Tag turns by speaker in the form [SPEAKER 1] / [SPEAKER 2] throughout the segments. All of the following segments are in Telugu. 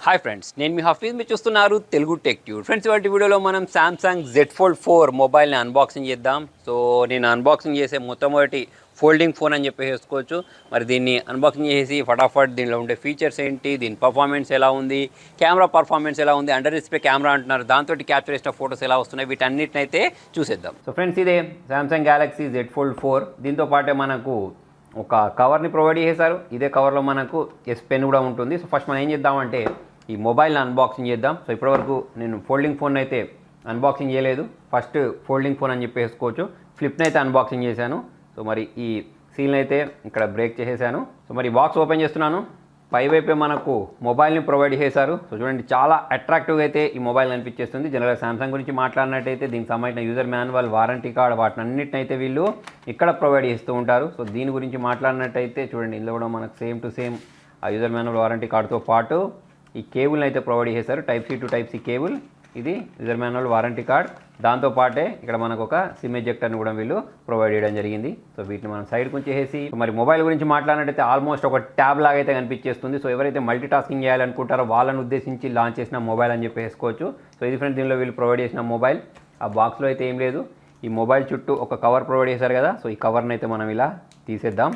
[SPEAKER 1] హాయ్ ఫ్రెండ్స్, నేను మీ హఫీజ్. మీరు చూస్తున్నారు తెలుగు టెక్ ట్యూబ్. ఫ్రెండ్స్, ఇవాటి వీడియోలో మనం సామ్సంగ్ Z Fold 4 మొబైల్ని అన్బాక్సింగ్ చేద్దాం. సో నేను అన్బాక్సింగ్ చేసే మొట్టమొదటి ఫోల్డింగ్ ఫోన్ అని చెప్పేసుకోవచ్చు. మరి దీన్ని అన్బాక్సింగ్ చేసి ఫటాఫట్ దీనిలో ఉండే ఫీచర్స్ ఏంటి, దీని పర్ఫార్మెన్స్ ఎలా ఉంది, కెమెరా పర్ఫార్మెన్స్ ఎలా ఉంది, అండర్ డిస్ప్లే కెమెరా అంటున్నారు, దాంతో క్యాప్చర్ చేసిన ఫోటోస్ ఎలా వస్తున్నాయి, వీటన్నిటిని అయితే చూసేద్దాం. సో ఫ్రెండ్స్, ఇదే సామ్సంగ్ గ్యాలక్సీ Z Fold 4. దీంతో పాటే మనకు ఒక కవర్ని ప్రొవైడ్ చేశారు. ఇదే కవర్లో మనకు పెన్ కూడా ఉంటుంది. సో ఫస్ట్ మనం ఏం చేద్దామంటే ఈ మొబైల్ని అన్బాక్సింగ్ చేద్దాం. సో ఇప్పటివరకు నేను ఫోల్డింగ్ ఫోన్ అయితే అన్బాక్సింగ్ చేయలేదు. ఫస్ట్ ఫోల్డింగ్ ఫోన్ అని చెప్పేసుకోవచ్చు. ఫ్లిప్ని అయితే అన్బాక్సింగ్ చేశాను. సో మరి ఈ సీల్ని అయితే ఇక్కడ బ్రేక్ చేసేసాను. సో మరి బాక్స్ ఓపెన్ చేస్తున్నాను. పైవైపే మనకు మొబైల్ని ప్రొవైడ్ చేశారు. సో చూడండి, చాలా అట్రాక్టివ్గా అయితే ఈ మొబైల్ అనిపించేస్తుంది. జనరల్గా సామ్సంగ్ గురించి మాట్లాడినట్టయితే దీనికి సంబంధించిన యూజర్ మాన్యువల్, వారంటీ కార్డ్, వాటిని అన్నిటిని అయితే వీళ్ళు ఇక్కడ ప్రొవైడ్ చేస్తూ ఉంటారు. సో దీని గురించి మాట్లాడినట్టయితే చూడండి, ఇందులో కూడా మనకు సేమ్ టు సేమ్ ఆ యూజర్ మాన్యువల్, వారంటీ కార్డ్తో పాటు ఈ కేబుల్ని అయితే ప్రొవైడ్ చేశారు. Type-C to Type-C కేబుల్, ఇది యూజర్ మాన్యువల్, వారంటీ కార్డ్. దాంతోపాటే ఇక్కడ మనకు ఒక సిమ్ ఎజెక్టర్ని కూడా వీళ్ళు ప్రొవైడ్ చేయడం జరిగింది. సో వీటిని మనం సైడ్కి ఉంచేసి మరి మొబైల్ గురించి మాట్లాడినట్టయితే ఆల్మోస్ట్ ఒక ట్యాబ్ లాగా అయితే కనిపించేస్తుంది. సో ఎవరైతే మల్టీ టాస్కింగ్ చేయాలనుకుంటారో వాళ్ళని ఉద్దేశించి లాంచ్ చేసిన మొబైల్ అని చెప్పేసుకోవచ్చు. సో ఇది ఫ్రెండ్స్, దీనిలో వీళ్ళు ప్రొవైడ్ చేసిన మొబైల్. ఆ బాక్స్లో అయితే ఏం లేదు. ఈ మొబైల్ చుట్టూ ఒక కవర్ ప్రొవైడ్ చేశారు కదా. సో ఈ కవర్ని అయితే మనం ఇలా తీసేద్దాం.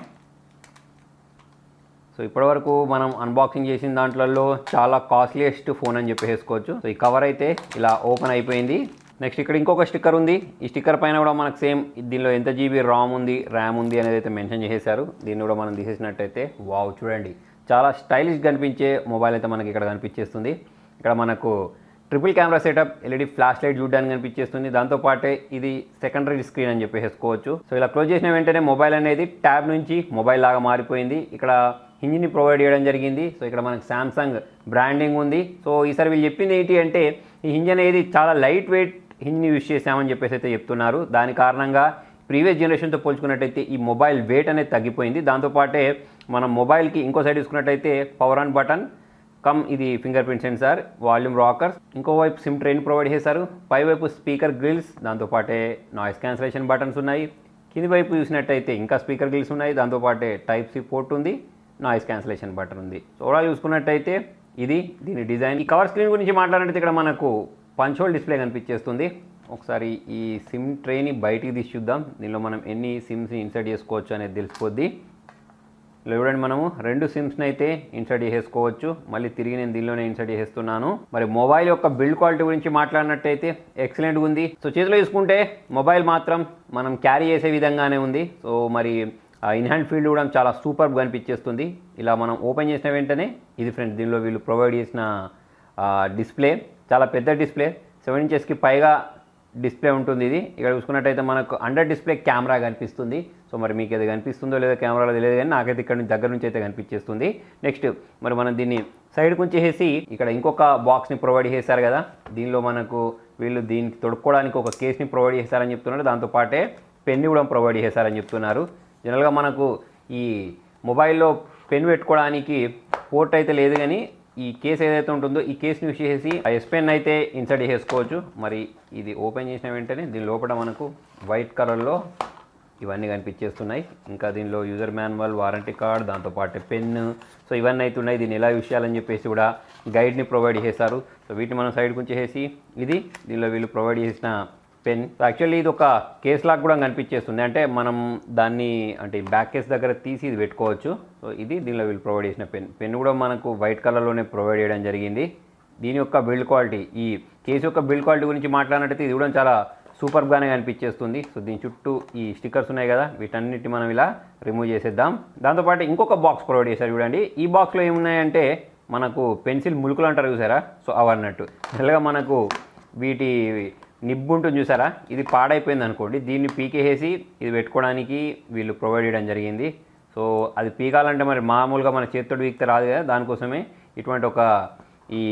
[SPEAKER 1] సో ఇప్పటివరకు మనం అన్బాక్సింగ్ చేసిన దాంట్లో చాలా కాస్ట్లీయెస్ట్ ఫోన్ అని చెప్పేసుకోవచ్చు. సో ఈ కవర్ అయితే ఇలా ఓపెన్ అయిపోయింది. నెక్స్ట్ ఇక్కడ ఇంకొక స్టిక్కర్ ఉంది. ఈ స్టిక్కర్ పైన కూడా మనకు సేమ్ దీనిలో ఎంత జీబీ రామ్ ఉంది, ర్యామ్ ఉంది అనేది అయితే మెన్షన్ చేశారు. దీన్ని కూడా మనం తీసేసినట్టయితే వావ్, చూడండి, చాలా స్టైలిష్గా కనిపించే మొబైల్ అయితే మనకి ఇక్కడ కనిపించేస్తుంది. ఇక్కడ మనకు triple camera setup, LED flash light చూడడానికి కనిపించేస్తుంది. దాంతోపాటే ఇది సెకండరీ స్క్రీన్ అని చెప్పేసుకోవచ్చు. సో ఇలా క్లోజ్ చేసిన వెంటనే మొబైల్ అనేది ట్యాబ్ నుంచి మొబైల్ లాగా మారిపోయింది. ఇక్కడ హింజ్ని ప్రొవైడ్ చేయడం జరిగింది. సో ఇక్కడ మనకు సామ్సంగ్ బ్రాండింగ్ ఉంది. సో ఈసారి వీళ్ళు చెప్పింది ఏంటి అంటే ఈ హింజ్ అనేది చాలా లైట్ వెయిట్ హింజ్ని యూజ్ చేసామని చెప్పేసి అయితే చెప్తున్నారు. దాని కారణంగా ప్రీవియస్ జనరేషన్తో పోల్చుకున్నట్టయితే ఈ మొబైల్ వెయిట్ అనేది తగ్గిపోయింది. దాంతోపాటే మనం మొబైల్కి ఇంకో సైడ్ చూసుకున్నట్టయితే పవర్ ఆన్ బటన్ కమ్, ఇది fingerprint sensor, volume rockers, ఇంకోవైపు సిమ్ ట్రైన్ ప్రొవైడ్ చేశారు. పైవైపు స్పీకర్ గ్రిల్స్, దాంతోపాటే నాయిస్ క్యాన్సిలేషన్ బటన్స్ ఉన్నాయి. కింది వైపు చూసినట్టయితే ఇంకా స్పీకర్ గ్రిల్స్ ఉన్నాయి. దాంతోపాటే Type-C పోర్ట్ ఉంది, నాయిస్ క్యాన్సిలేషన్ బటన్ ఉంది. సో ఓవరాల్ చూసుకున్నట్టయితే ఇది దీని డిజైన్. ఈ కవర్ స్క్రీన్ గురించి మాట్లాడితే ఇక్కడ మనకు పంచ్ హోల్ డిస్ప్లే కనిపించేస్తుంది. ఒకసారి ఈ సిమ్ ట్రేని బయటికి తీసి చూద్దాం. దీనిలో మనం ఎన్ని సిమ్స్ని ఇన్సర్ట్ చేసుకోవచ్చు అనేది తెలిసిపోద్ది. చూడండి, మనము 2 సిమ్స్ని అయితే ఇన్సర్ట్ చేసుకోవచ్చు. మళ్ళీ తిరిగి నేను దీనిలోనే ఇన్సర్ట్ చేస్తున్నాను. మరి మొబైల్ యొక్క బిల్డ్ క్వాలిటీ గురించి మాట్లాడినట్టయితే ఎక్సలెంట్గా ఉంది. సో చేతిలో చూసుకుంటే మొబైల్ మాత్రం మనం క్యారీ చేసే విధంగానే ఉంది. సో మరి ఇన్ హ్యాండ్ ఫీల్డ్ కూడా చాలా సూపర్గా కనిపించేస్తుంది. ఇలా మనం ఓపెన్ చేసిన వెంటనే ఇది ఫ్రెండ్స్, దీనిలో వీళ్ళు ప్రొవైడ్ చేసిన డిస్ప్లే చాలా పెద్ద డిస్ప్లే, 7 ఇంచెస్కి పైగా డిస్ప్లే ఉంటుంది. ఇది ఇక్కడ చూసుకున్నట్టయితే మనకు అండర్ డిస్ప్లే కెమెరా కనిపిస్తుంది. సో మరి మీకు అది కనిపిస్తుందో లేదో కెమెరాలో తెలియదు, కానీ నాకైతే ఇక్కడ నుంచి దగ్గర నుంచి అయితే కనిపించేస్తుంది. నెక్స్ట్ మరి మనం దీన్ని సైడ్కి ఉంచేసి ఇక్కడ ఇంకొక బాక్స్ని ప్రొవైడ్ చేశారు కదా. దీనిలో మనకు వీళ్ళు దీనికి తొడుక్కోవడానికి ఒక కేస్ని ప్రొవైడ్ చేశారని చెప్తున్నారు. దాంతోపాటే పెన్ని కూడా ప్రొవైడ్ చేశారని చెప్తున్నారు. జనరల్గా మనకు ఈ మొబైల్లో పెన్ పెట్టుకోవడానికి పోర్ట్ అయితే లేదు, కానీ ఈ కేస్ ఏదైతే ఉంటుందో ఈ కేస్ని యూజ్ చేసి పెన్ అయితే ఇన్సర్ట్ చేసుకోవచ్చు. మరి ఇది ఓపెన్ చేసిన వెంటనే దీని లోపల మనకు వైట్ కలర్లో ఇవన్నీ కనిపించేస్తున్నాయి. ఇంకా దీనిలో యూజర్ మాన్యువల్, వారంటీ కార్డ్, దాంతోపాటు పెన్, సో ఇవన్నీ అయితే ఉన్నాయి. దీన్ని ఎలా యూజ్ చేయాలని చెప్పేసి కూడా గైడ్ని ప్రొవైడ్ చేశారు. సో వీటిని మనం సైడ్కి ఉంచేసి ఇది దీనిలో వీళ్ళు ప్రొవైడ్ చేసిన పెన్. యాక్చువల్లీ ఇది ఒక కేస్ లాగా కూడా కనిపించేస్తుంది. అంటే మనం దాన్ని అంటే బ్యాక్ కేస్ దగ్గర తీసి ఇది పెట్టుకోవచ్చు. సో ఇది దీనిలో వీళ్ళు ప్రొవైడ్ చేసిన పెన్ కూడా మనకు వైట్ కలర్లోనే ప్రొవైడ్ చేయడం జరిగింది. దీని యొక్క బిల్డ్ క్వాలిటీ, ఈ కేస్ యొక్క బిల్డ్ క్వాలిటీ గురించి మాట్లాడినట్టయితే ఇది కూడా చాలా సూపర్గానే కనిపించేస్తుంది. సో దీని చుట్టూ ఈ స్టిక్కర్స్ ఉన్నాయి కదా, వీటన్నిటి మనం ఇలా రిమూవ్ చేసేద్దాం. దాంతోపాటు ఇంకొక బాక్స్ ప్రొవైడ్ చేశారు చూడండి. ఈ బాక్స్లో ఏమున్నాయంటే మనకు పెన్సిల్ ములుకులు అంటారు చూసారా, సో అవన్నట్టు. జనరల్గా మనకు వీటి నిబ్బు ఉంటుంది చూసారా, ఇది పాడైపోయింది అనుకోండి, దీన్ని పీకేసి ఇది పెట్టుకోవడానికి వీళ్ళు ప్రొవైడ్ చేయడం జరిగింది. సో అది పీకాలంటే మరి మామూలుగా మన చేతితో పీకితే రాదు కదా, దానికోసమే ఇటువంటి ఒక ఈ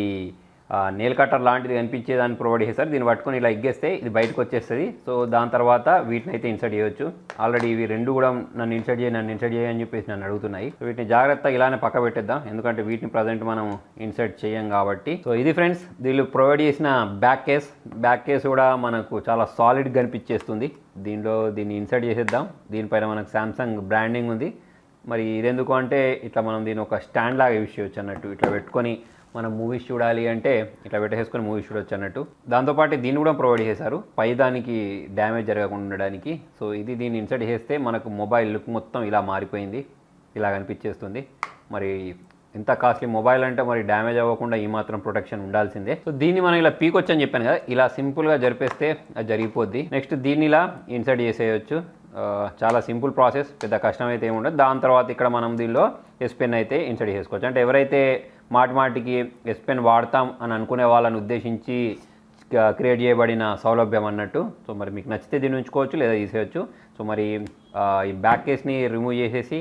[SPEAKER 1] నెయిల్ కట్టర్ లాంటిది కనిపించేదాన్ని ప్రొవైడ్ చేస్తారు. దీన్ని పట్టుకొని ఇలా ఎగ్గేస్తే ఇది బయటకు వచ్చేస్తుంది. సో దాని తర్వాత వీటిని అయితే ఇన్సర్ట్ చేయవచ్చు. ఆల్రెడీ ఇవి 2 కూడా నన్ను ఇన్సర్ట్ చేయి అని చెప్పేసి నన్ను అడుగుతున్నాయి. సో వీటిని జాగ్రత్తగా ఇలానే పక్క పెట్టేద్దాం, ఎందుకంటే వీటిని ప్రజెంట్ మనం ఇన్సర్ట్ చేయం కాబట్టి. సో ఇది ఫ్రెండ్స్, వీళ్ళు ప్రొవైడ్ చేసిన బ్యాక్ కేస్ కూడా మనకు చాలా సాలిడ్గా కనిపించేస్తుంది. దీన్ని ఇన్సర్ట్ చేసేద్దాం. దీనిపైన మనకు సామ్సంగ్ బ్రాండింగ్ ఉంది. మరి ఇదెందుకు అంటే ఇట్లా మనం దీన్ని ఒక స్టాండ్ లాగా యూజ్ చేయొచ్చు అన్నట్టు. ఇట్లా పెట్టుకొని మనం మూవీస్ చూడాలి అంటే ఇట్లా పెట్టేసుకొని మూవీస్ చూడొచ్చు అన్నట్టు. దాంతోపాటు దీన్ని కూడా ప్రొవైడ్ చేశారు పై దానికి డ్యామేజ్ జరగకుండా ఉండడానికి. సో ఇది దీన్ని ఇన్సర్ట్ చేస్తే మనకు మొబైల్ లుక్ మొత్తం ఇలా మారిపోయింది, ఇలా కనిపించేస్తుంది. మరి ఇంత కాస్ట్లీ మొబైల్ అంటే మరి డ్యామేజ్ అవ్వకుండా ఈ మాత్రం ప్రొటెక్షన్ ఉండాల్సిందే. సో దీన్ని మనం ఇలా పీకొచ్చు అని చెప్పాను కదా, ఇలా సింపుల్గా జరిపేస్తే అది జరిగిపోద్ది. నెక్స్ట్ దీన్ని ఇలా ఇన్సర్ట్ చేసేయచ్చు. చాలా సింపుల్ ప్రాసెస్, పెద్ద కష్టం అయితే ఏమి ఉండదు. దాని తర్వాత ఇక్కడ మనం దీనిలో ఎస్ పెన్ అయితే ఇన్సర్ట్ చేసుకోవచ్చు. అంటే ఎవరైతే మాటికి ఎస్ పెన్ వాడతాం అని అనుకునే వాళ్ళని ఉద్దేశించి క్రియేట్ చేయబడిన సౌలభ్యం అన్నట్టు. సో మరి మీకు నచ్చితే దీన్ని ఉంచుకోవచ్చు లేదా తీసేయచ్చు. సో మరి ఈ బ్యాక్ కేస్ని రిమూవ్ చేసేసి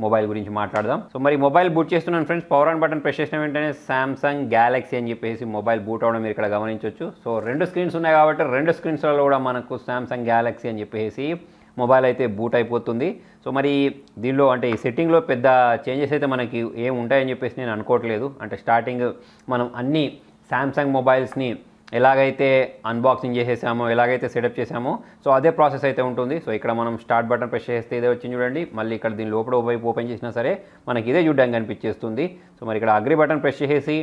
[SPEAKER 1] మొబైల్ గురించి మాట్లాడదాం. సో మరి మొబైల్ బూట్ చేస్తున్నాను friends. Power on button press చేసిన వెంటనే సామ్సంగ్ గ్యాలక్సీ అని చెప్పేసి మొబైల్ బూట్ అవడం మీరు ఇక్కడ గమనించవచ్చు. సో 2 స్క్రీన్స్ ఉన్నాయి కాబట్టి 2 స్క్రీన్స్లలో కూడా మనకు సామ్సంగ్ గ్యాలక్సీ అని చెప్పేసి మొబైల్ అయితే బూట్ అయిపోతుంది. సో మరి దీనిలో అంటే ఈ సెట్టింగ్లో పెద్ద చేంజెస్ అయితే మనకి ఏం ఉంటాయని చెప్పేసి నేను అనుకోవట్లేదు. అంటే స్టార్టింగ్ మనం అన్ని సామ్సంగ్ మొబైల్స్ని ఎలాగైతే అన్బాక్సింగ్ చేసేసామో, ఎలాగైతే సెటప్ చేసామో, సో అదే ప్రాసెస్ అయితే ఉంటుంది. సో ఇక్కడ మనం స్టార్ట్ బటన్ ప్రెస్ చేస్తే ఇదే వచ్చింది చూడండి. మళ్ళీ ఇక్కడ దీని లోపల వైపు ఓపెన్ చేసినా సరే మనకి ఇదే చూడడానికి కనిపించేస్తుంది. సో మరి ఇక్కడ అగ్రి బటన్ ప్రెస్ చేసేసి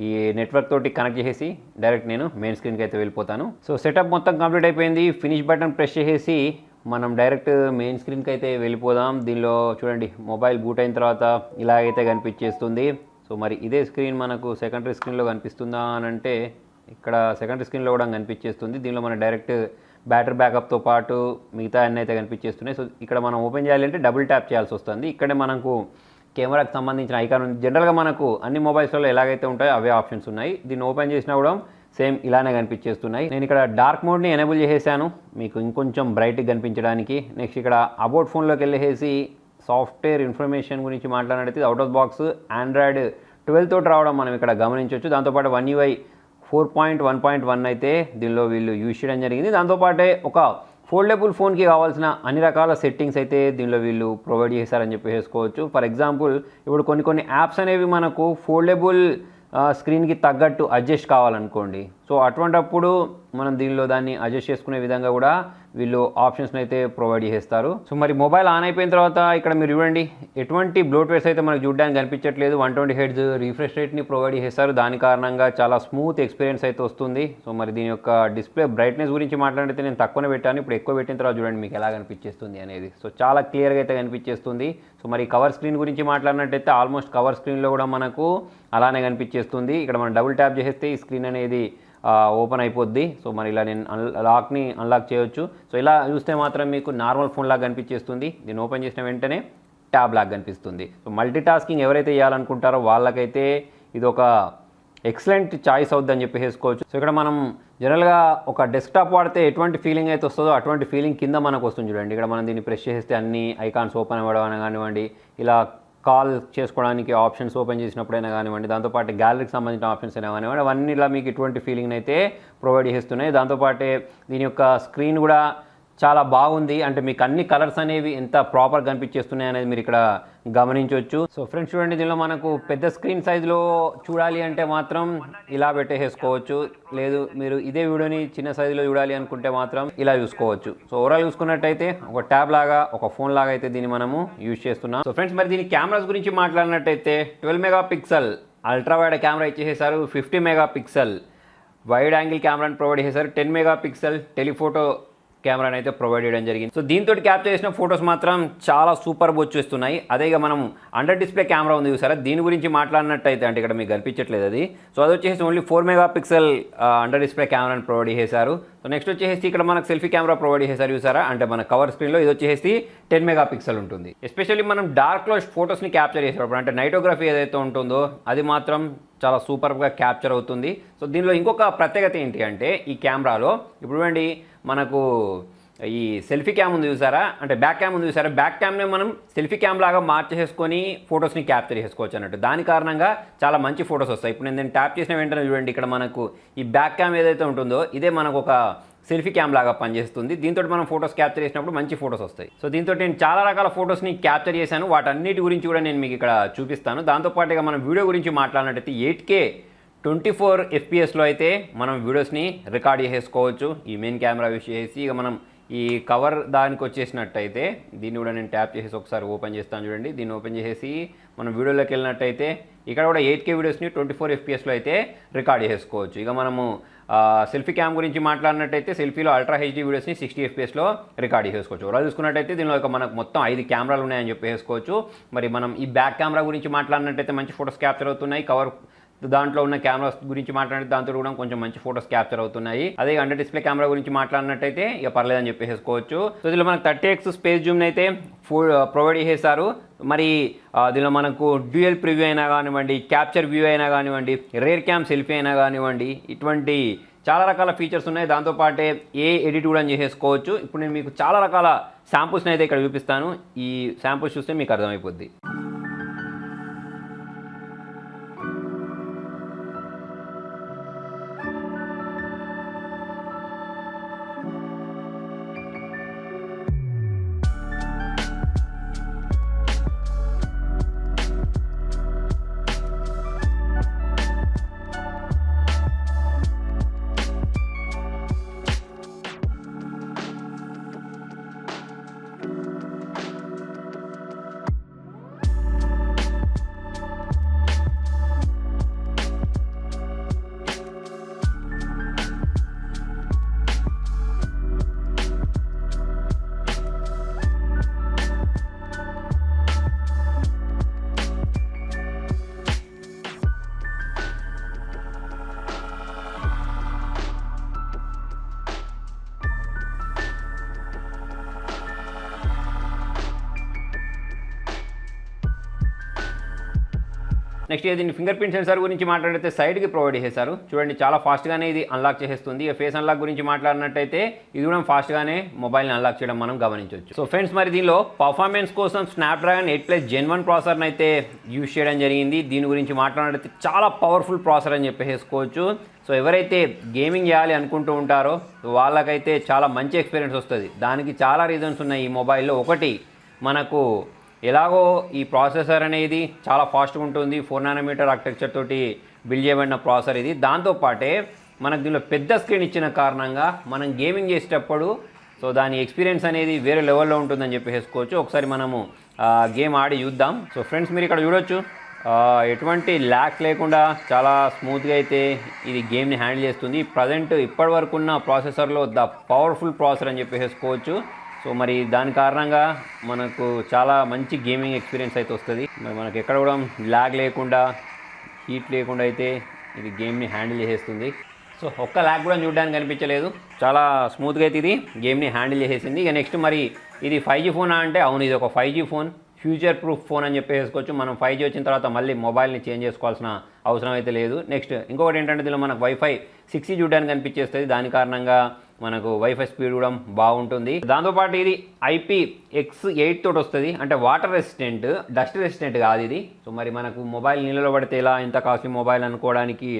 [SPEAKER 1] ఈ నెట్వర్క్ తోటి కనెక్ట్ చేసేసి డైరెక్ట్ నేను మెయిన్ స్క్రీన్కి అయితే వెళ్ళిపోతాను. సో సెటప్ మొత్తం కంప్లీట్ అయిపోయింది. ఫినిష్ బటన్ ప్రెస్ చేసేసి మనం డైరెక్ట్ మెయిన్ స్క్రీన్కి అయితే వెళ్ళిపోదాం. దీనిలో చూడండి మొబైల్ బూట్ అయిన తర్వాత ఇలాగైతే కనిపించేస్తుంది. సో మరి ఇదే స్క్రీన్ మనకు సెకండరీ స్క్రీన్లో కనిపిస్తుందా అని అంటే ఇక్కడ సెకండరీ స్క్రీన్లో కూడా కనిపించేస్తుంది. దీనిలో మన డైరెక్ట్ బ్యాటరీ బ్యాకప్తో పాటు మిగతా అన్నీ అయితే కనిపించేస్తున్నాయి. సో ఇక్కడ మనం ఓపెన్ చేయాలంటే డబుల్ ట్యాప్ చేయాల్సి వస్తుంది. ఇక్కడే మనకు కెమెరాకి సంబంధించిన ఐకాన్ ఉంది. జనరల్గా మనకు అన్ని మొబైల్స్లో ఎలాగైతే ఉంటాయో అవే ఆప్షన్స్ ఉన్నాయి. దీన్ని ఓపెన్ చేసినా కూడా సేమ్ ఇలానే కనిపించేస్తున్నాయి. నేను ఇక్కడ డార్క్ మోడ్ని ఎనేబుల్ చేసేసాను మీకు ఇంకొంచెం బ్రైట్గా కనిపించడానికి. నెక్స్ట్ ఇక్కడ అబౌట్ ఫోన్లోకి వెళ్ళేసి సాఫ్ట్వేర్ ఇన్ఫర్మేషన్ గురించి మాట్లాడితే అవుట్ ఆఫ్ బాక్స్ ఆండ్రాయిడ్ 12 తోటి రావడం మనం ఇక్కడ గమనించవచ్చు. దాంతోపాటు 1 UI 4.1.1 అయితే దీనిలో వీళ్ళు యూజ్ చేయడం జరిగింది. దాంతోపాటే ఒక ఫోల్డబుల్ ఫోన్కి కావాల్సిన అన్ని రకాల సెట్టింగ్స్ అయితే దీనిలో వీళ్ళు ప్రొవైడ్ చేశారని చెప్పేసుకోవచ్చు. ఫర్ ఎగ్జాంపుల్ ఇప్పుడు కొన్ని యాప్స్ అనేవి మనకు ఫోల్డబుల్ స్క్రీన్కి తగ్గట్టు అడ్జస్ట్ కావాలనుకోండి. సో అటువంటప్పుడు మనం దీనిలో దాన్ని అడ్జస్ట్ చేసుకునే విధంగా కూడా వీళ్ళు ఆప్షన్స్ని అయితే ప్రొవైడ్ చేస్తారు. సో మరి మొబైల్ ఆన్ అయిపోయిన తర్వాత ఇక్కడ మీరు చూడండి ఎటువంటి బ్లోట్వేర్స్ అయితే మనకు చూడడానికి కనిపించట్లేదు. 120 Hz రిఫ్రెష్ రేట్ని ప్రొవైడ్ చేస్తారు. దాని కారణంగా చాలా స్మూత్ ఎక్స్పీరియన్స్ అయితే వస్తుంది. సో మరి దీని యొక్క డిస్ప్లే బ్రైట్నెస్ గురించి మాట్లాడితే నేను తక్కువనే పెట్టాను. ఇప్పుడు ఎక్కువ పెట్టిన తర్వాత చూడండి మీకు ఎలా కనిపించేస్తుంది అనేది. సో చాలా క్లియర్గా అయితే కనిపించేస్తుంది. సో మరి కవర్ స్క్రీన్ గురించి మాట్లాడినట్టయితే ఆల్మోస్ట్ కవర్ స్క్రీన్లో కూడా మనకు అలానే కనిపించేస్తుంది. ఇక్కడ మనం డబుల్ ట్యాప్ చేస్తే ఈ స్క్రీన్ అనేది ఓపెన్ అయిపోద్ది. సో మరి ఇలా నేను లాక్ని అన్లాక్ చేయొచ్చు. సో ఇలా చూస్తే మాత్రం మీకు నార్మల్ ఫోన్ లాగా కనిపించేస్తుంది. దీన్ని ఓపెన్ చేసిన వెంటనే ట్యాబ్ లాగా కనిపిస్తుంది. సో మల్టీ టాస్కింగ్ ఎవరైతే చేయాలనుకుంటారో వాళ్ళకైతే ఇది ఒక ఎక్సలెంట్ చాయిస్ అవుద్దని చెప్పేసుకోవచ్చు. సో ఇక్కడ మనం జనరల్గా ఒక డెస్క్టాప్ వాడితే ఎటువంటి ఫీలింగ్ అయితే వస్తుందో అటువంటి ఫీలింగ్ కింద మనకు వస్తుంది చూడండి. ఇక్కడ మనం దీన్ని ప్రెస్ చేస్తే అన్ని ఐకాన్స్ ఓపెన్ అవ్వడం కానివ్వండి, ఇలా కాల్ చేసుకోవడానికి ఆప్షన్స్ ఓపెన్ చేసినప్పుడైనా కానివ్వండి, దాంతోపాటు గ్యాలరీకి సంబంధించిన ఆప్షన్స్ అయినా కానివ్వండి, అవన్నీ ఇలా మీకు ఇటువంటి ఫీలింగ్ అయితే ప్రొవైడ్ చేస్తున్నాయి. దాంతోపాటే దీని యొక్క స్క్రీన్ కూడా చాలా బాగుంది. అంటే మీకు అన్ని కలర్స్ అనేవి ఎంత ప్రాపర్ కనిపించేస్తున్నాయి అనేది మీరు ఇక్కడ గమనించవచ్చు. సో ఫ్రెండ్స్ చూడండి దీనిలో మనకు పెద్ద స్క్రీన్ సైజులో చూడాలి అంటే మాత్రం ఇలా పెట్టేసుకోవచ్చు. లేదు మీరు ఇదే వీడియోని చిన్న సైజులో చూడాలి అనుకుంటే మాత్రం ఇలా చూసుకోవచ్చు. సో ఓవరాల్ చూసుకున్నట్టయితే ఒక ట్యాబ్ లాగా ఒక ఫోన్ లాగా అయితే దీన్ని మనము యూజ్ చేస్తున్నాం. సో ఫ్రెండ్స్ మరి దీని కెమెరాస్ గురించి మాట్లాడినట్టయితే 12 MP అల్ట్రా వైడ్ కెమెరా ఇచ్చేసారు. 50 MP వైడ్ యాంగిల్ కెమెరాని ప్రొవైడ్ చేశారు. 10 MP టెలిఫోటో కెమెరాని అయితే ప్రొవైడ్ చేయడం జరిగింది. సో దీంతో క్యాప్చర్ చేసిన ఫొటోస్ మాత్రం చాలా సూపర్ వచ్చేస్తున్నాయి. అదేగా మనం అండర్ డిస్ప్లే కెమెరా ఉంది చూసారా, దీని గురించి మాట్లాడినట్టయితే అంటే ఇక్కడ మీకు కనిపించట్లేదు అది. సో అది వచ్చేసి ఓన్లీ 4 MP అండర్ డిస్ప్లే కెమెరాని ప్రొవైడ్ చేశారు. సో నెక్స్ట్ వచ్చేసి ఇక్కడ మనకు సెల్ఫీ కెమెరా ప్రొవైడ్ చేశారు చూసారా, అంటే మన కవర్ స్క్రీన్లో ఇది వచ్చేసి 10 MP ఉంటుంది. ఎస్పెషల్లీ మనం డార్క్లో ఫొటోస్ని క్యాప్చర్ చేసేటప్పుడు అంటే నైటోగ్రఫీ ఏదైతే ఉంటుందో అది మాత్రం చాలా సూపర్గా క్యాప్చర్ అవుతుంది. సో దీనిలో ఇంకొక ప్రత్యేకత ఏంటి అంటే ఈ కెమెరాలో ఇప్పుడు చూడండి మనకు ఈ సెల్ఫీ క్యామ్ ఉంది చూసారా, అంటే బ్యాక్ క్యామ్ ఉంది చూసారా, బ్యాక్ క్యామ్ని మనం సెల్ఫీ క్యామ్ లాగా మార్చేసుకొని ఫొటోస్ని క్యాప్చర్ చేసుకోవచ్చు అన్నట్టు. దాని కారణంగా చాలా మంచి ఫొటోస్ వస్తాయి. ఇప్పుడు నేను ట్యాప్ చేసిన వెంటనే చూడండి ఇక్కడ మనకు ఈ బ్యాక్ క్యామ్ ఏదైతే ఉంటుందో ఇదే మనకు ఒక సెల్ఫీ క్యామ్ లాగా పనిచేస్తుంది. దీంతో మనం ఫొటోస్ క్యాప్చర్ చేసినప్పుడు మంచి ఫొటోస్ వస్తాయి. సో దీంతో నేను చాలా రకాల ఫొటోస్ని క్యాప్చర్ చేశాను. వాటన్నిటి గురించి కూడా నేను మీకు ఇక్కడ చూపిస్తాను. దాంతోపాటుగా మనం వీడియో గురించి మాట్లాడినట్టయితే 8K 24 FPS అయితే మనం వీడియోస్ని రికార్డ్ చేసుకోవచ్చు ఈ మెయిన్ కెమెరా యూస్ చేసి. ఇక మనం ఈ కవర్ దానికి వచ్చేసినట్టయితే దీన్ని కూడా నేను ట్యాప్ చేసి ఒకసారి ఓపెన్ చేస్తాను చూడండి. దీన్ని ఓపెన్ చేసి మనం వీడియోలోకి వెళ్ళినట్టయితే ఇక్కడ కూడా 8K వీడియోస్ని 24 FPS అయితే రికార్డ్ చేసుకోవచ్చు. ఇక మనము సెల్ఫీ క్యామ్ గురించి మాట్లాడినట్టయితే సెల్ఫీలో అల్ట్రా హెచ్డీ వీడియోస్ని 60 FPSలో రికార్డ్ చేసుకోవచ్చు. ఓవరాల్ చూసుకున్నట్టయితే దీనిలో మనకు మొత్తం 5 కెమెరాలు ఉన్నాయని చెప్పేసుకోవచ్చు. మరి మనం ఈ బ్యాక్ కెమెరా గురించి మాట్లాడినట్టయితే మంచి ఫోటోస్ క్యాప్చర్ అవుతున్నాయి. కవర్ దాంట్లో ఉన్న కెమెరాస్ గురించి మాట్లాడితే దాంతో కూడా కొంచెం మంచి ఫోటోస్ క్యాప్చర్ అవుతున్నాయి. అదే అండర్ డిస్ప్లే కెమెరా గురించి మాట్లాడినట్టయితే ఇక పర్లేదని చెప్పేసుకోవచ్చు. సో దీనిలో మనకు 30x స్పేస్ జూమ్ అయితే ప్రొవైడ్ చేశారు. మరి దీనిలో మనకు డ్యూయల్ ప్రివ్యూ అయినా కానివ్వండి, క్యాప్చర్ వ్యూ అయినా కానివ్వండి, రేర్ క్యామ్ సెల్ఫీ అయినా కానివ్వండి, ఇటువంటి చాలా రకాల ఫీచర్స్ ఉన్నాయి. దాంతోపాటే ఏ ఎడిట్ కూడా చేసుకోవచ్చు. ఇప్పుడు నేను మీకు చాలా రకాల శాంపుల్స్ని అయితే ఇక్కడ చూపిస్తాను. ఈ శాంపుల్స్ చూస్తే మీకు అర్థమైపోద్ది. నెక్స్ట్ దీన్ని ఫింగర్ ప్రింట్ సెన్సార్ గురించి మాట్లాడితే సైడ్కి ప్రొవైడ్ చేశారు. చూడండి చాలా ఫాస్ట్గానే ఇది అన్లాక్ చేసేస్తుంది. ఫేస్ అన్లాక్ గురించి మాట్లాడినట్టయితే ఇది కూడా ఫాస్ట్గానే మొబైల్ని అన్లాక్ చేయడం మనం గమనించవచ్చు. సో ఫ్రెండ్స్, మరి దీనిలో పర్ఫార్మెన్స్ కోసం స్నాప్డ్రాగన్ 8+ Gen 1 ప్రాసెసర్ని అయితే యూజ్ చేయడం జరిగింది. దీని గురించి మాట్లాడితే చాలా పవర్ఫుల్ ప్రాసెసర్ అని చెప్పేసుకోవచ్చు. సో ఎవరైతే గేమింగ్ చేయాలి అనుకుంటూ ఉంటారో వాళ్ళకైతే చాలా మంచి ఎక్స్పీరియన్స్ వస్తుంది. దానికి చాలా రీజన్స్ ఉన్నాయి ఈ మొబైల్లో. ఒకటి, మనకు ఎలాగో ఈ ప్రాసెసర్ అనేది చాలా ఫాస్ట్గా ఉంటుంది. 4nm ఆర్కిటెక్చర్ తోటి బిల్డ్ చేయబడిన ప్రాసెసర్ ఇది. దాంతోపాటే మనకు దీనిలో పెద్ద స్క్రీన్ ఇచ్చిన కారణంగా మనం గేమింగ్ చేసేటప్పుడు సో దాని ఎక్స్పీరియన్స్ అనేది వేరే లెవెల్లో ఉంటుందని చెప్పేసుకోవచ్చు. ఒకసారి మనము గేమ్ ఆడి చూద్దాం. సో ఫ్రెండ్స్, మీరు ఇక్కడ చూడొచ్చు ఎటువంటి ల్యాక్ లేకుండా చాలా స్మూత్గా అయితే ఇది గేమ్ని హ్యాండిల్ చేస్తుంది. ప్రజెంట్ ఇప్పటి వరకు ఉన్న ప్రాసెసర్లో ద పవర్ఫుల్ ప్రాసెసర్ అని చెప్పేసుకోవచ్చు. సో మరి దాని కారణంగా మనకు చాలా మంచి గేమింగ్ ఎక్స్పీరియన్స్ అయితే వస్తుంది. మరి మనకు ఎక్కడ కూడా ల్యాగ్ లేకుండా, హీట్ లేకుండా అయితే ఇది గేమ్ని హ్యాండిల్ చేసేస్తుంది. సో ఒక్క ల్యాగ్ కూడా చూడడానికి కనిపించలేదు. చాలా స్మూత్గా అయితే ఇది గేమ్ని హ్యాండిల్ చేసేసింది. ఇక నెక్స్ట్, మరి ఇది 5G ఫోన్ అంటే అవును, ఇది ఒక 5G phone, future proof phone అని చెప్పేసుకోవచ్చు. మనం 5G వచ్చిన తర్వాత మళ్ళీ మొబైల్ని చేంజ్ చేసుకోవాల్సిన అవసరం అయితే లేదు. నెక్స్ట్ ఇంకొకటి ఏంటంటే దీనిలో మనకు వైఫై 6G చూడడానికి కనిపించేస్తుంది. దాని కారణంగా మనకు వైఫై స్పీడ్ కూడా బాగుంటుంది. దాంతోపాటు ఇది IPX8 తోటి వస్తుంది. అంటే వాటర్ రెసిస్టెంట్, డస్ట్ రెసిస్టెంట్ కాదు ఇది. సో మరి మనకు మొబైల్ నీళ్ళలో పడితే ఎలా, ఇంత కాస్ట్లీ మొబైల్ అనుకోవడానికి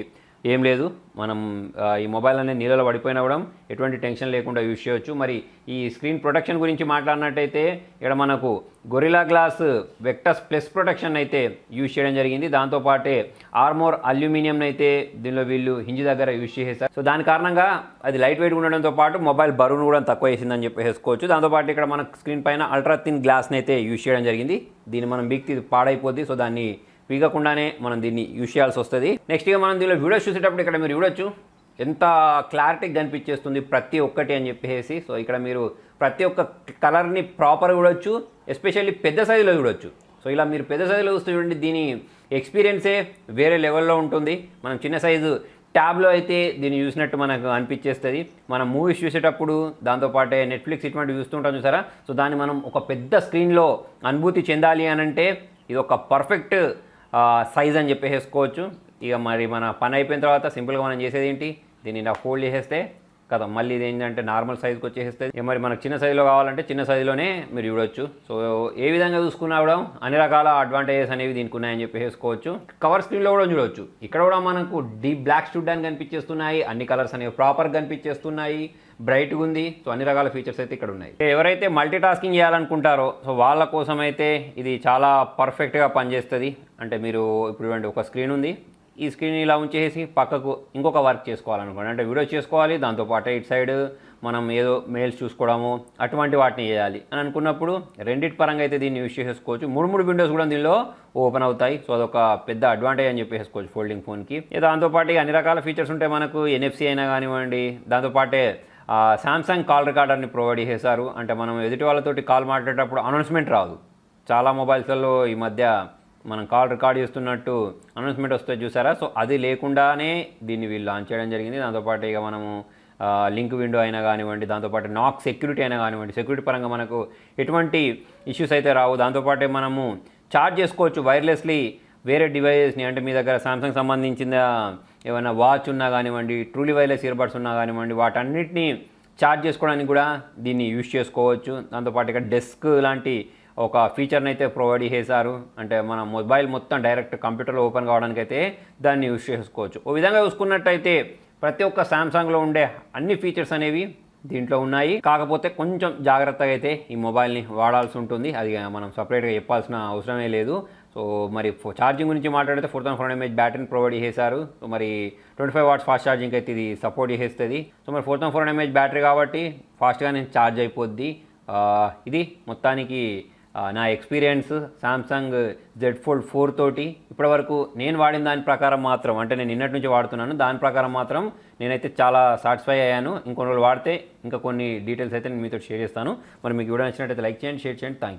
[SPEAKER 1] ఏం లేదు. మనం ఈ మొబైల్ అనేది నీళ్ళలో పడిపోయినా కూడా ఎటువంటి టెన్షన్ లేకుండా యూజ్ చేయవచ్చు. మరి ఈ స్క్రీన్ ప్రొటెక్షన్ గురించి మాట్లాడినట్టయితే ఇక్కడ మనకు గొరిల్లా గ్లాస్ వెక్టస్ ప్లస్ ప్రొటెక్షన్ అయితే యూజ్ చేయడం జరిగింది. దాంతోపాటే ఆర్మోర్ అల్యూమినియం అయితే దీనిలో వీళ్ళు హింజ్ దగ్గర యూజ్ చేసేస్తారు. సో దాని కారణంగా అది లైట్ వెయిట్ ఉండడంతో పాటు మొబైల్ బరువును కూడా తక్కువ వేసిందని చెప్పేసుకోవచ్చు. దాంతోపాటు ఇక్కడ మన స్క్రీన్ పైన అల్ట్రా థిన్ గ్లాస్ని అయితే యూజ్ చేయడం జరిగింది. దీన్ని మనం బిగ్ పాడైపోద్ది. సో దాన్ని పీగకుండానే మనం దీన్ని యూజ్ చేయాల్సి వస్తుంది. నెక్స్ట్ ఇక మనం దీనిలో వీడియోస్ చూసేటప్పుడు ఇక్కడ మీరు చూడొచ్చు ఎంత క్లారిటీగా కనిపించేస్తుంది ప్రతి ఒక్కటి అని చెప్పేసి. సో ఇక్కడ మీరు ప్రతి ఒక్క కలర్ని ప్రాపర్గా చూడొచ్చు, ఎస్పెషల్లీ పెద్ద సైజులో చూడొచ్చు. సో ఇలా మీరు పెద్ద సైజులో చూస్తే చూడండి, దీని ఎక్స్పీరియన్సే వేరే లెవెల్లో ఉంటుంది. మనం చిన్న సైజు ట్యాబ్లో అయితే దీన్ని చూసినట్టు మనకు అనిపించేస్తుంది. మనం మూవీస్ చూసేటప్పుడు, దాంతోపాటే నెట్ఫ్లిక్స్ ఇటువంటి చూస్తుంటాం చూసారా. సో దాన్ని మనం ఒక పెద్ద స్క్రీన్లో అనుభూతి చెందాలి అని అంటే ఇది ఒక పర్ఫెక్ట్ సైజ్ అని చెప్పేసుకోవచ్చు. ఇక మరి మన పని అయిపోయిన తర్వాత సింపుల్గా మనం చేసేది ఏంటి, దీన్ని ఇలా ఫోల్డ్ చేసేస్తే కదా మళ్ళీ ఇది ఏంటంటే నార్మల్ సైజ్కి వచ్చేసేస్తుంది. ఇక మరి మనకు చిన్న సైజులో కావాలంటే చిన్న సైజులోనే మీరు చూడొచ్చు. సో ఏ విధంగా చూసుకున్నా కూడా అన్ని రకాల అడ్వాంటేజెస్ అనేవి దీనికి ఉన్నాయని చెప్పేసుకోవచ్చు. కవర్ స్క్రీన్లో కూడా చూడవచ్చు. ఇక్కడ కూడా మనకు డీప్ బ్లాక్స్ చూడడానికి కనిపించేస్తున్నాయి. అన్ని కలర్స్ అనేవి ప్రాపర్గా కనిపించేస్తున్నాయి. బ్రైట్గా ఉంది. సో అన్ని రకాల ఫీచర్స్ అయితే ఇక్కడ ఉన్నాయి. ఎవరైతే మల్టీ టాస్కింగ్ చేయాలనుకుంటారో సో వాళ్ళ కోసం అయితే ఇది చాలా పర్ఫెక్ట్గా పనిచేస్తుంది. అంటే మీరు ఇప్పుడు ఒక స్క్రీన్ ఉంది, ఈ స్క్రీన్ ఇలా ఉంచేసి పక్కకు ఇంకొక వర్క్ చేసుకోవాలనుకోండి, అంటే వీడియో చేసుకోవాలి, దాంతోపాటు ఇటు సైడ్ మనం ఏదో మెయిల్స్ చూసుకోవడము అటువంటి వాటిని చేయాలి అని అనుకున్నప్పుడు రెండిటి పరంగా అయితే దీన్ని యూజ్ చేసేసుకోవచ్చు. మూడు విండోస్ కూడా దీనిలో ఓపెన్ అవుతాయి. సో అదొక పెద్ద అడ్వాంటేజ్ అని చెప్పేసుకోవచ్చు ఫోల్డింగ్ ఫోన్కి. దాంతోపాటు అన్ని రకాల ఫీచర్స్ ఉంటాయి మనకు. NFC అయినా కానివ్వండి, దాంతోపాటే సామ్సంగ్ కాల్ రికార్డర్ని ప్రొవైడ్ చేశారు. అంటే మనం ఎదుటి వాళ్ళతోటి కాల్ మాట్లాడేటప్పుడు అనౌన్స్మెంట్ రాదు. చాలా మొబైల్స్లలో ఈ మధ్య మనం కాల్ రికార్డ్ చేస్తున్నట్టు అనౌన్స్మెంట్ వస్తే చూసారా, సో అది లేకుండానే దీన్ని వీళ్ళు లాంచ్ చేయడం జరిగింది. దాంతోపాటు ఇక మనము లింక్ విండో అయినా కానివ్వండి, దాంతోపాటు నాక్ సెక్యూరిటీ అయినా కానివ్వండి, సెక్యూరిటీ పరంగా మనకు ఎటువంటి ఇష్యూస్ అయితే రావు. దాంతోపాటే మనము ఛార్జ్ చేసుకోవచ్చు వైర్లెస్లీ వేరే డివైజెస్ని. అంటే మీ దగ్గర సామ్సంగ్ సంబంధించిన ఏమైనా వాచ్ ఉన్నా కానివ్వండి, ట్రూలీ వైర్లెస్ ఇయర్బడ్స్ ఉన్నా కానివ్వండి, వాటన్నిటిని ఛార్జ్ చేసుకోవడానికి కూడా దీన్ని యూజ్ చేసుకోవచ్చు. దాంతోపాటు ఇక్కడ డెస్క్ లాంటి ఒక ఫీచర్ని అయితే ప్రొవైడ్ చేశారు. అంటే మన మొబైల్ మొత్తం డైరెక్ట్ కంప్యూటర్లో ఓపెన్ కావడానికి అయితే దాన్ని యూజ్ చేసుకోవచ్చు. ఓ విధంగా చూసుకున్నట్టయితే ప్రతి ఒక్క సామ్సంగ్లో ఉండే అన్ని ఫీచర్స్ అనేవి దీంట్లో ఉన్నాయి. కాకపోతే కొంచెం జాగ్రత్తగా అయితే ఈ మొబైల్ని వాడాల్సి ఉంటుంది. అది మనం సపరేట్గా చెప్పాల్సిన అవసరమే లేదు. సో మరి ఛార్జింగ్ గురించి మాట్లాడితే 4400 mAh బ్యాటరీని ప్రొవైడ్ చేశారు. సో మరి 25 watts ఫాస్ట్ ఛార్జింగ్ అయితే ఇది సపోర్ట్ చేస్తుంది. సో మరి 4400 mAh బ్యాటరీ కాబట్టి ఫాస్ట్గానే ఛార్జ్ అయిపోద్ది. ఇది మొత్తానికి నా ఎక్స్పీరియన్స్ సామ్సంగ్ Z Fold 4 తోటి ఇప్పటివరకు నేను వాడిన దాని ప్రకారం మాత్రం, అంటే నేను నిన్నటి నుంచి వాడుతున్నాను, దాని ప్రకారం మాత్రం నేనైతే చాలా సాటిస్ఫై అయ్యాను. ఇంకొన్ని రోజులు వాడితే ఇంకా కొన్ని డీటెయిల్స్ అయితే నేను మీతో షేర్ చేస్తాను. మరి మీకు వీడియో నచ్చినట్టయితే లైక్ చేయండి, షేర్ చేయండి. Thank you.